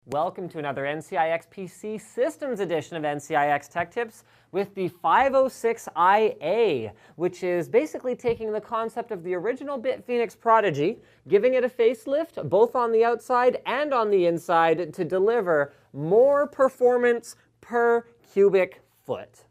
Welcome to another NCIXPC Systems edition of NCIX Tech Tips with the 506IA, which is basically taking the concept of the original Phenom Prodigy, giving it a facelift both on the outside and on the inside to deliver more performance per cubic foot.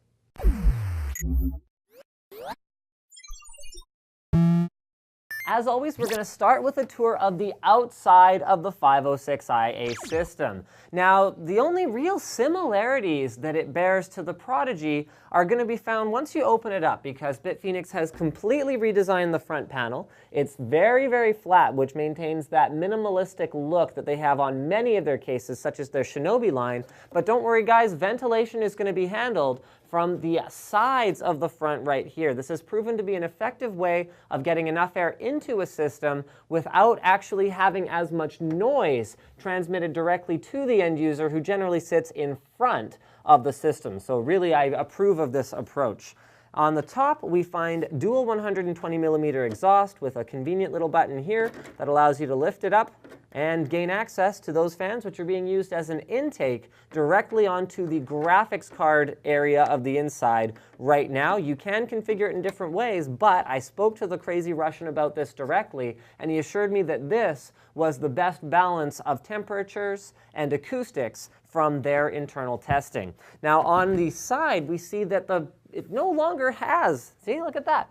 As always, we're going to start with a tour of the outside of the 506IA system. Now, the only real similarities that it bears to the Prodigy are going to be found once you open it up, because Phenom has completely redesigned the front panel. It's very, very flat, which maintains that minimalistic look that they have on many of their cases, such as their Shinobi line. But don't worry, guys, ventilation is going to be handled from the sides of the front right here. This has proven to be an effective way of getting enough air into a system without actually having as much noise transmitted directly to the end user, who generally sits in front of the system. So really, I approve of this approach. On the top, we find dual 120mm exhaust with a convenient little button here that allows you to lift it up and gain access to those fans, which are being used as an intake directly onto the graphics card area of the inside right now. You can configure it in different ways, but I spoke to the crazy Russian about this directly, and he assured me that this was the best balance of temperatures and acoustics from their internal testing. Now, on the side, we see that it no longer has, see, look at that,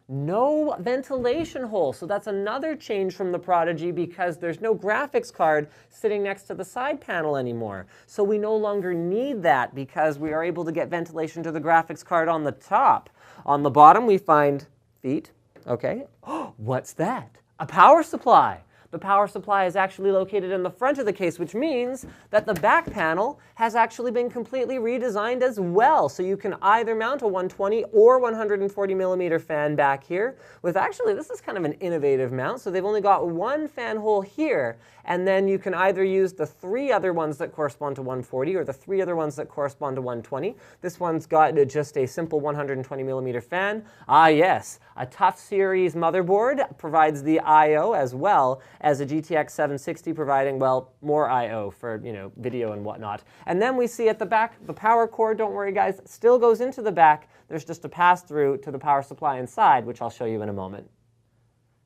no ventilation hole. So that's another change from the Prodigy, because there's no graphics card sitting next to the side panel anymore. So we no longer need that, because we are able to get ventilation to the graphics card on the top. On the bottom, we find feet. Okay. Oh, what's that? A power supply. The power supply is actually located in the front of the case, which means that the back panel has actually been completely redesigned as well. So you can either mount a 120 or 140mm fan back here with, actually, this is kind of an innovative mount. So they've only got one fan hole here, and then you can either use the three other ones that correspond to 140 or the three other ones that correspond to 120. This one's got just a simple 120mm fan. Ah, yes, a Tough Series motherboard provides the I/O as well as a GTX 760, providing, well, more I/O for, video and whatnot. And then we see at the back, the power cord, don't worry guys, still goes into the back. There's just a pass-through to the power supply inside, which I'll show you in a moment.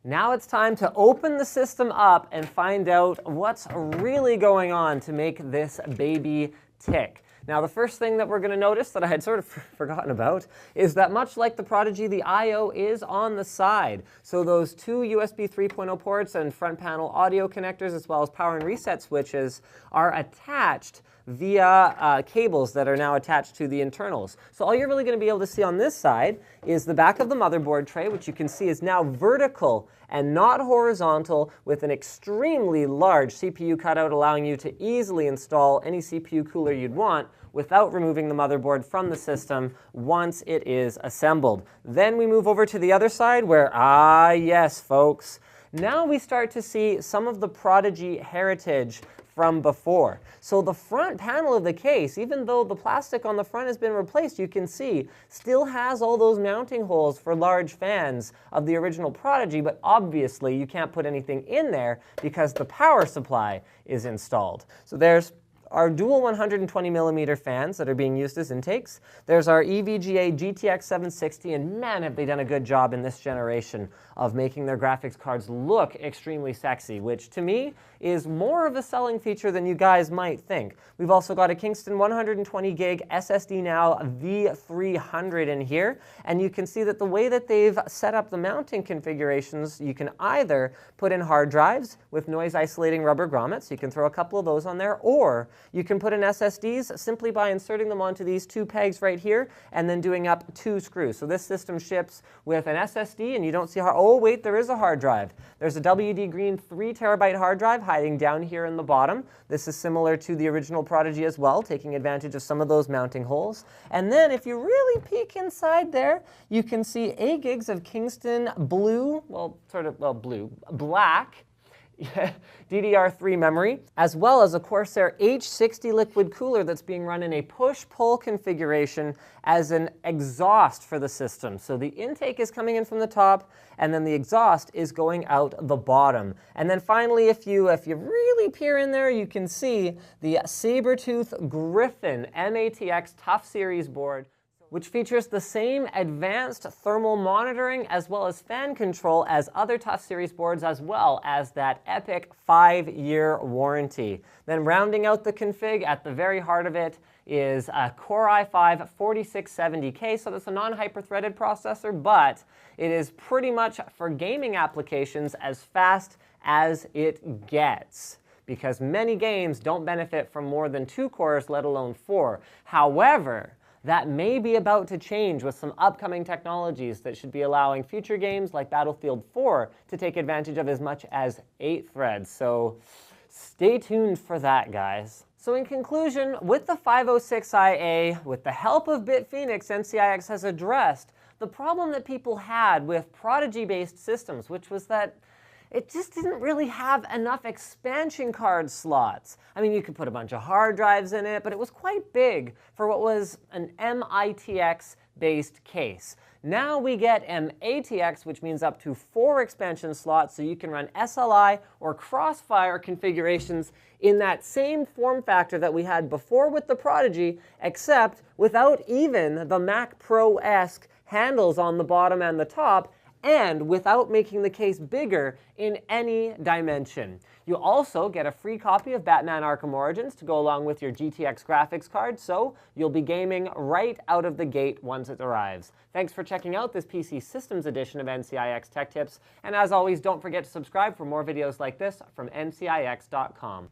Now it's time to open the system up and find out what's really going on to make this baby tick. Now, the first thing that we're going to notice that I had sort of forgotten about is that, much like the Prodigy, the I/O is on the side. So those two USB 3.0 ports and front panel audio connectors, as well as power and reset switches, are attached via cables that are now attached to the internals. So all you're really going to be able to see on this side is the back of the motherboard tray, which you can see is now vertical and not horizontal, with an extremely large CPU cutout, allowing you to easily install any CPU cooler you'd want without removing the motherboard from the system once it is assembled. Then we move over to the other side where, yes, folks, now we start to see some of the Prodigy heritage from before. So the front panel of the case, even though the plastic on the front has been replaced, you can see still has all those mounting holes for large fans of the original Prodigy, but obviously you can't put anything in there because the power supply is installed. So there's our dual 120mm fans that are being used as intakes. There's our EVGA GTX 760, and man, have they done a good job in this generation of making their graphics cards look extremely sexy, which to me is more of a selling feature than you guys might think. We've also got a Kingston 120 gig SSD now V300 in here, and you can see that the way that they've set up the mounting configurations, you can either put in hard drives with noise isolating rubber grommets, you can throw a couple of those on there, or you can put in SSDs simply by inserting them onto these two pegs right here and then doing up two screws. So this system ships with an SSD, and you don't see how, oh wait, there is a hard drive. There's a WD Green 3TB hard drive hiding down here in the bottom. This is similar to the original Prodigy as well, taking advantage of some of those mounting holes. And then if you really peek inside there, you can see 8 gigs of Kingston blue, black, DDR3 memory, as well as a Corsair H60 liquid cooler that's being run in a push-pull configuration as an exhaust for the system. So the intake is coming in from the top, and then the exhaust is going out the bottom. And then finally, if you really peer in there, you can see the Sabertooth Griffin MATX Tough Series board, which features the same advanced thermal monitoring as well as fan control as other Tough Series boards, as well as that epic 5-year warranty. Then rounding out the config at the very heart of it is a Core i5 4670K, so that's a non-hyper-threaded processor, but it is pretty much for gaming applications as fast as it gets, because many games don't benefit from more than 2 cores, let alone 4. However, that may be about to change with some upcoming technologies that should be allowing future games like Battlefield 4 to take advantage of as much as 8 threads. So stay tuned for that, guys. So in conclusion, with the 506IA, with the help of Phenom, NCIX has addressed the problem that people had with Prodigy-based systems, which was that it just didn't really have enough expansion card slots. I mean, you could put a bunch of hard drives in it, but it was quite big for what was an MITX-based case. Now we get MATX, which means up to 4 expansion slots, so you can run SLI or Crossfire configurations in that same form factor that we had before with the Prodigy, except without even the Mac Pro-esque handles on the bottom and the top, and without making the case bigger in any dimension. You also get a free copy of Batman Arkham Origins to go along with your GTX graphics card, so you'll be gaming right out of the gate once it arrives. Thanks for checking out this PC Systems edition of NCIX Tech Tips, and as always, don't forget to subscribe for more videos like this from NCIX.com.